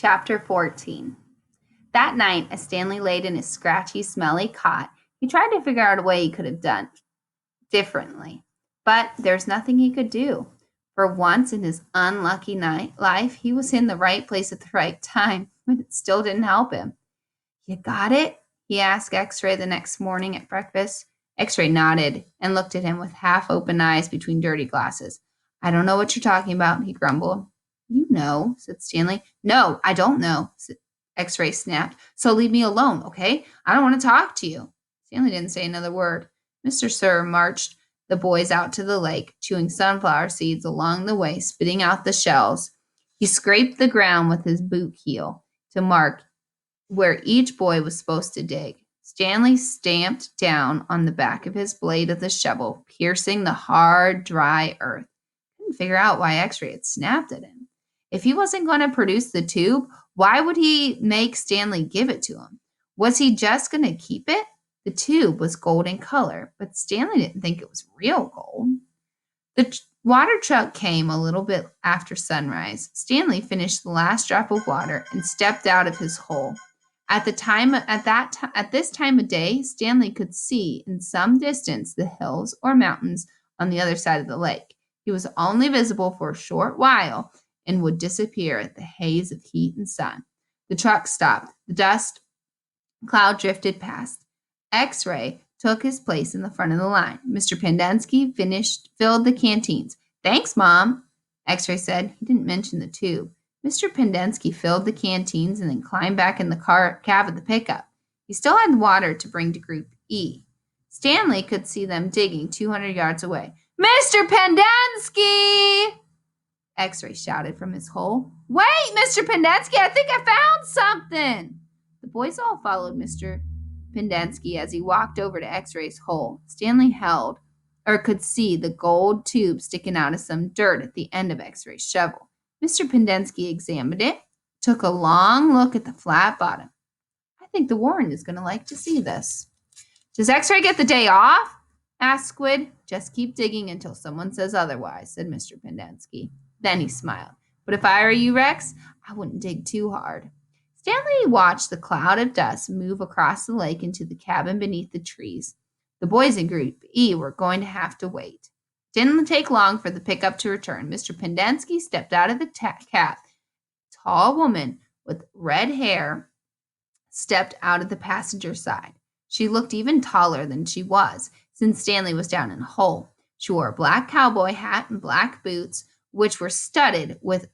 Chapter 14. That night, as Stanley laid in his scratchy, smelly cot, he tried to figure out a way he could have done differently. But there's nothing he could do. For once in his unlucky life, he was in the right place at the right time, but it still didn't help him. You got it? He asked X-Ray the next morning at breakfast. X-Ray nodded and looked at him with half-open eyes between dirty glasses. I don't know what you're talking about, he grumbled. You know, said Stanley. No, I don't know, X-Ray snapped. So leave me alone, okay? I don't want to talk to you. Stanley didn't say another word. Mr. Sir marched the boys out to the lake, chewing sunflower seeds along the way, spitting out the shells. He scraped the ground with his boot heel to mark where each boy was supposed to dig. Stanley stamped down on the back of his blade of the shovel, piercing the hard, dry earth. Couldn't figure out why X-Ray had snapped at him. If he wasn't going to produce the tube, why would he make Stanley give it to him? Was he just going to keep it? The tube was gold in color, but Stanley didn't think it was real gold. The water truck came a little bit after sunrise. Stanley finished the last drop of water and stepped out of his hole. At this time of day, Stanley could see in some distance the hills or mountains on the other side of the lake. He was only visible for a short while and would disappear at the haze of heat and sun. The truck stopped. The dust cloud drifted past. X-Ray took his place in the front of the line. Mr. Pendensky filled the canteens. Thanks, Mom, X-Ray said. He didn't mention the tube. Mr. Pendensky filled the canteens and then climbed back in the cab of the pickup. He still had water to bring to Group E. Stanley could see them digging 200 yards away. Mr. Pendensky! X-Ray shouted from his hole. Wait, Mr. Pendensky, I think I found something. The boys all followed Mr. Pendensky as he walked over to X-Ray's hole. Stanley could see the gold tube sticking out of some dirt at the end of X-Ray's shovel. Mr. Pendensky examined it, took a long look at the flat bottom. I think the Warren is going to like to see this. Does X-Ray get the day off? Asked Squid. Just keep digging until someone says otherwise, said Mr. Pendensky. Then he smiled. But if I were you, Rex, I wouldn't dig too hard. Stanley watched the cloud of dust move across the lake into the cabin beneath the trees. The boys in Group E were going to have to wait. It didn't take long for the pickup to return. Mr. Pendensky stepped out of the cab. A tall woman with red hair stepped out of the passenger side. She looked even taller than she was, since Stanley was down in a hole. She wore a black cowboy hat and black boots, which were studded with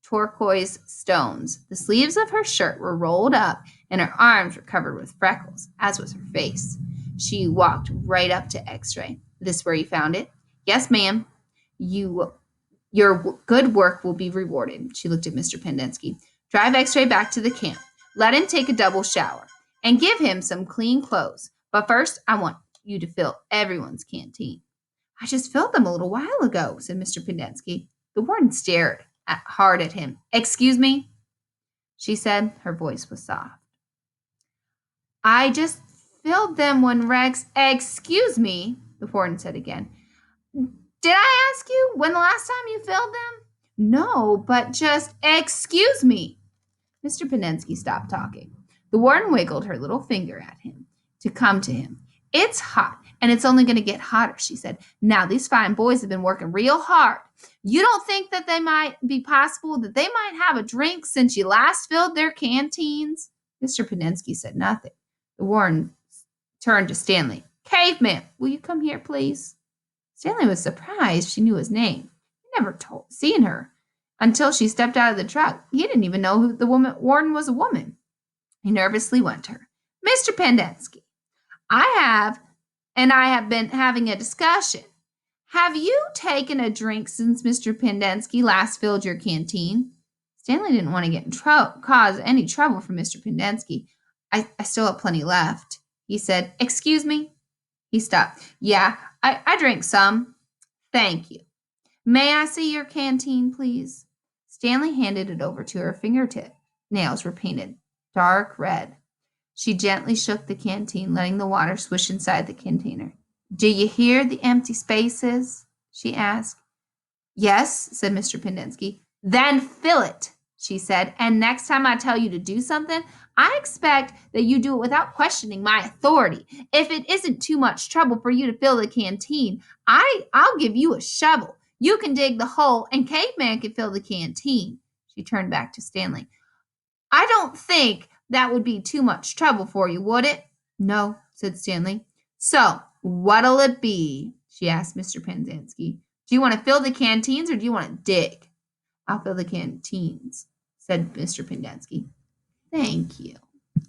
turquoise stones. The sleeves of her shirt were rolled up, and her arms were covered with freckles, as was her face. She walked right up to X-Ray. This where you found it? Yes, ma'am. Your good work will be rewarded. She looked at Mr. Pendensky. Drive X-Ray back to the camp. Let him take a double shower and give him some clean clothes. But first, I want you to fill everyone's canteen. I just filled them a little while ago, said Mr. Pendensky. The warden stared hard at him. Excuse me, she said. Her voice was soft. I just filled them when Rex... Excuse me, the warden said again. Did I ask you when the last time you filled them? No, but just excuse me. Mr. Pendensky stopped talking. The warden wiggled her little finger at him to come to him. It's hot, and it's only going to get hotter, she said. Now, these fine boys have been working real hard. You don't think that they might be possible that they might have a drink since you last filled their canteens? Mr. Pendensky said nothing. The warden turned to Stanley. Caveman, will you come here, please? Stanley was surprised she knew his name. He never seen her until she stepped out of the truck. He didn't even know who the warden was a woman. He nervously went to her. Mr. Pendensky, I have been having a discussion. Have you taken a drink since Mr. Pendensky last filled your canteen? Stanley didn't want to get in cause any trouble for Mr. Pendensky. I still have plenty left, he said. Excuse me? He stopped. Yeah, I drank some. Thank you. May I see your canteen, please? Stanley handed it over to her fingertip. Nails were painted dark red. She gently shook the canteen, letting the water swish inside the container. Do you hear the empty spaces? She asked. Yes, said Mr. Pendensky. Then fill it, she said, and next time I tell you to do something, I expect that you do it without questioning my authority. If it isn't too much trouble for you to fill the canteen, I'll give you a shovel. You can dig the hole, and Caveman can fill the canteen. She turned back to Stanley. I don't think that would be too much trouble for you, would it? No, said Stanley. So, what'll it be? She asked Mr. Pendanski. Do you want to fill the canteens or do you want to dig? I'll fill the canteens, said Mr. Pendanski. Thank you.